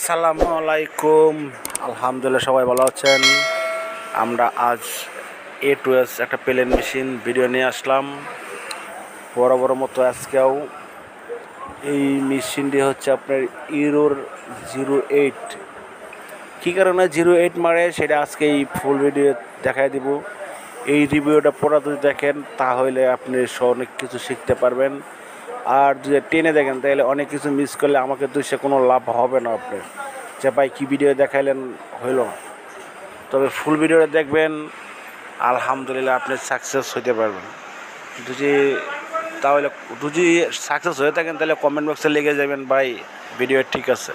আসসালামু আলাইকুম। আলহামদুলিল্লাহ সবাই ভালো আছেন। আমরা আজ A2S একটা প্লেন মেশিন ভিডিও নিয়ে আসলাম। বড় মতো আজকেও এই মেশিনটি হচ্ছে আপনার ইউরোর 08। কী কারণে 08 মারে সেটা আজকে এই ফুল ভিডিও দেখাই দিব। এই রিভিউটা পড়া যদি দেখেন তাহলে আপনি অনেক কিছু শিখতে পারবেন। আর যদি টেনে দেখেন তাহলে অনেক কিছু মিস করলে আমাকে সে কোনো লাভ হবে না আপনার, যে ভাই কী ভিডিও দেখাইলেন হইল না। তবে ফুল ভিডিওটা দেখবেন, আলহামদুলিল্লাহ আপনি সাকসেস হইতে পারবেন। যদি সাকসেস হয়ে থাকেন তাহলে কমেন্ট বক্সে লিখে যাবেন ভাই ভিডিও ঠিক আছে।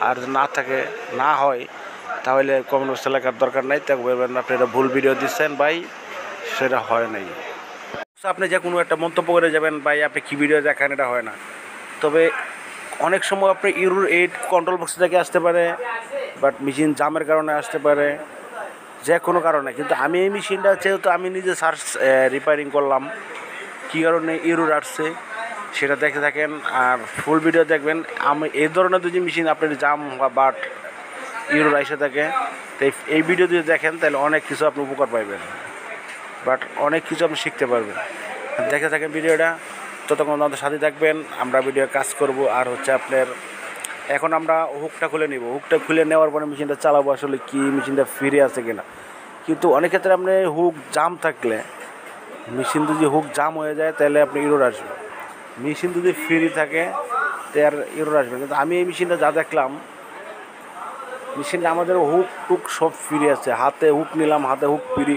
আর না থাকে না হয় তাহলে কমেন্ট বক্সে লেখার দরকার নাই, তাকে বলবেন আপনি এটা ভুল ভিডিও দিচ্ছেন ভাই, সেটা হয় নাই। আপনি যে কোনো একটা মন্তব্য করে যাবেন ভাই আপনি কী ভিডিও দেখেন এটা হয় না। তবে অনেক সময় আপনি ইউরোর 8 কন্ট্রোল বক্স থেকে আসতে পারে, বাট মেশিন জামের কারণে আসতে পারে, যে কোনো কারণে। কিন্তু আমি এই মেশিনটা যেহেতু আমি নিজে রিপেয়ারিং করলাম, কী কারণে ইউরোর আসছে সেটা দেখে থাকেন আর ফুল ভিডিও দেখবেন। আমি এই ধরনের যদি মেশিন আপনার জাম বা বাট ইউরোর এসে থাকে, তো এই ভিডিও যদি দেখেন তাহলে অনেক কিছু আপনি উপকার পাইবেন, বাট অনেক কিছু আপনি শিখতে পারবেন। দেখে থাকেন ভিডিওটা, ততক্ষণ আমাদের সাথে থাকবেন, আমরা ভিডিও কাজ করব। আর হচ্ছে আপনার এখন আমরা হুকটা খুলে নিব। হুকটা খুলে নেওয়ার পরে মেশিনটা চালাবো আসলে কি মেশিনটা ফিরে আছে কিনা। কিন্তু অনেক ক্ষেত্রে আপনি হুক জাম থাকলে, মেশিন যদি হুক জাম হয়ে যায় তাহলে আপনি ইরোর আসবে। মেশিন যদি ফ্রি থাকে তার ইরোর আসবে। কিন্তু আমি এই মেশিনটা যা দেখলাম, মেশিনটা আমাদের হুক টুক সব ফ্রি আছে। হাতে হুক নিলাম, হাতে হুক ফ্রি,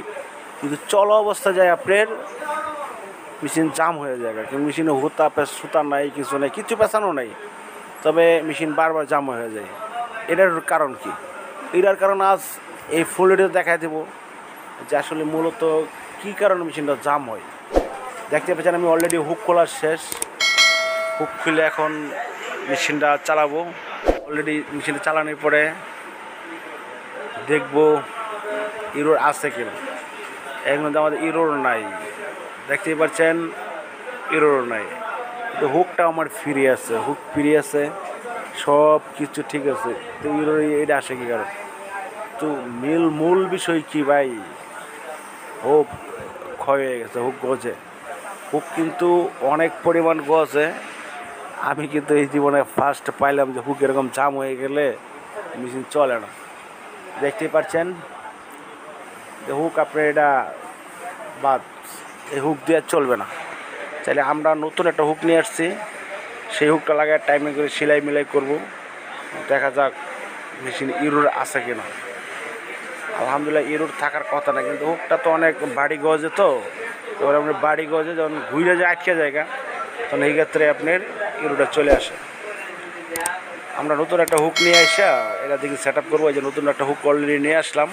কিন্তু চলা অবস্থা যায় আপনার মেশিন জাম হয়ে যায়। কিন্তু মেশিনে সুতা নাই, কিছু নেই, কিছু পেঁচানো নাই, তবে মেশিন বারবার জাম হয়ে যায়। এটার কারণ কি? এটার কারণ আজ এই ফুল ভিডিও দেখাই দেবো যে আসলে মূলত কী কারণে মেশিনটা জাম হয়। দেখতে পাচ্ছেন আমি অলরেডি হুক খোলা শেষ। হুক খুলে এখন মেশিনটা চালাবো। অলরেডি মেশিনটা চালানোর পরে দেখবো ইরোর আছে কিনা। এর মধ্যে আমাদের ইরোর নাই, দেখতেই পাচ্ছেন ইরোর নাই। তো হুকটা আমার ফ্রি আছে, হুক ফ্রি আছে, সব কিছু ঠিক আছে। তো ইরোর এটা আসে কী কারণ? তো মূল বিষয় কি ভাই, হুক ক্ষয় হয়ে গেছে, হুক গজে। হুক কিন্তু অনেক পরিমাণ গজে। আমি কিন্তু এই জীবনে ফার্স্ট পাইলাম যে হুক এরকম জাম হয়ে গেলে মেশিন চলে না। দেখতেই পাচ্ছেন যে হুক আপনার এটা বাদ, এই হুক দিয়ে চলবে না। তাহলে আমরা নতুন একটা হুক নিয়ে আসছি, সেই হুকটা লাগায় টাইমিং করে সেলাই মিলাই করব। দেখা যাক মেশিন ইরোর আছে কিনা। আলহামদুলিল্লাহ ইরোর থাকার কথা না, কিন্তু হুকটা তো অনেক বাড়ি গজে। তো এবার আপনার বাড়ি গজে যখন ঘুরে যায় আটকে জায়গা, তখন এই ক্ষেত্রে আপনার ইরোটা চলে আসে। আমরা নতুন একটা হুক নিয়ে আসা এটা দেখি সেট আপ করবো। এই যে নতুন একটা হুক অলরেডি নিয়ে আসলাম,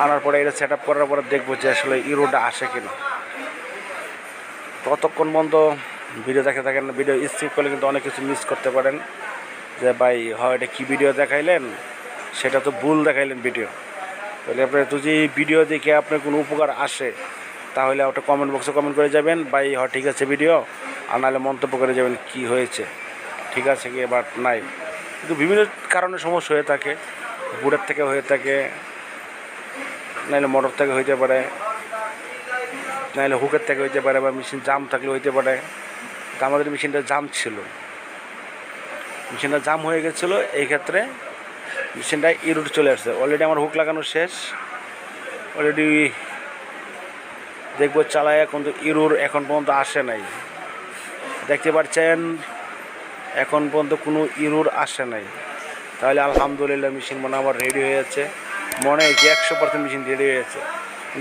আনার পরে এটা সেট আপ করার পরে দেখবো যে আসলে ইরোটা আসে কিনা। ততক্ষণ পর্যন্ত ভিডিও দেখে থাকেন। ভিডিও স্কিপ করলে কিন্তু অনেক কিছু মিস করতে পারেন, যে ভাই হয় এটা কী ভিডিও দেখাইলেন, সেটা তো ভুল দেখাইলেন ভিডিও। তাহলে আপনার যদি ভিডিও দেখে আপনার কোনো উপকার আসে তাহলে ওটা কমেন্ট বক্সে কমেন্ট করে যাবেন ভাই হয় ঠিক আছে ভিডিও, আর নাহলে মন্তব্য করে যাবেন কি হয়েছে, ঠিক আছে কি বাট নাই। কিন্তু বিভিন্ন কারণে সমস্যা হয়ে থাকে, বুড়ের থেকে হয়ে থাকে, নাহলে মোটর থেকে হইতে পারে, নাহলে হুকের থেকে হইতে পারে, বা মেশিন জাম থাকলে হইতে পারে। তো আমাদের মেশিনটা জাম ছিল, মেশিনটা জাম হয়ে গেছিলো, এই ক্ষেত্রে মেশিনটা ইরোর চলে আসছে। অলরেডি আমার হুক লাগানো শেষ, অলরেডি দেখবো চালায়, কিন্তু ইরোর এখন পর্যন্ত আসে নাই। দেখতে পাচ্ছেন এখন পর্যন্ত কোনো ইরোর আসে নাই। তাহলে আলহামদুলিল্লাহ মেশিন মনে আমার রেডি হয়েছে, মনে হয় কি 100% মেশিন রেডি হয়েছে।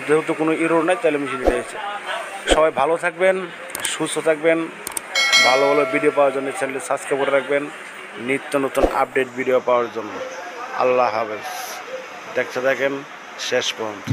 যেহেতু কোনো ইরোর নাই তাহলে মেশিন রেডি হয়েছে। সবাই ভালো থাকবেন, সুস্থ থাকবেন। ভালো ভালো ভিডিও পাওয়ার জন্য চ্যানেলটি সাবস্ক্রাইব করে রাখবেন, নিত্য নতুন আপডেট ভিডিও পাওয়ার জন্য। আল্লাহ হাফেজ। দেখতে থাকেন শেষ পর্যন্ত।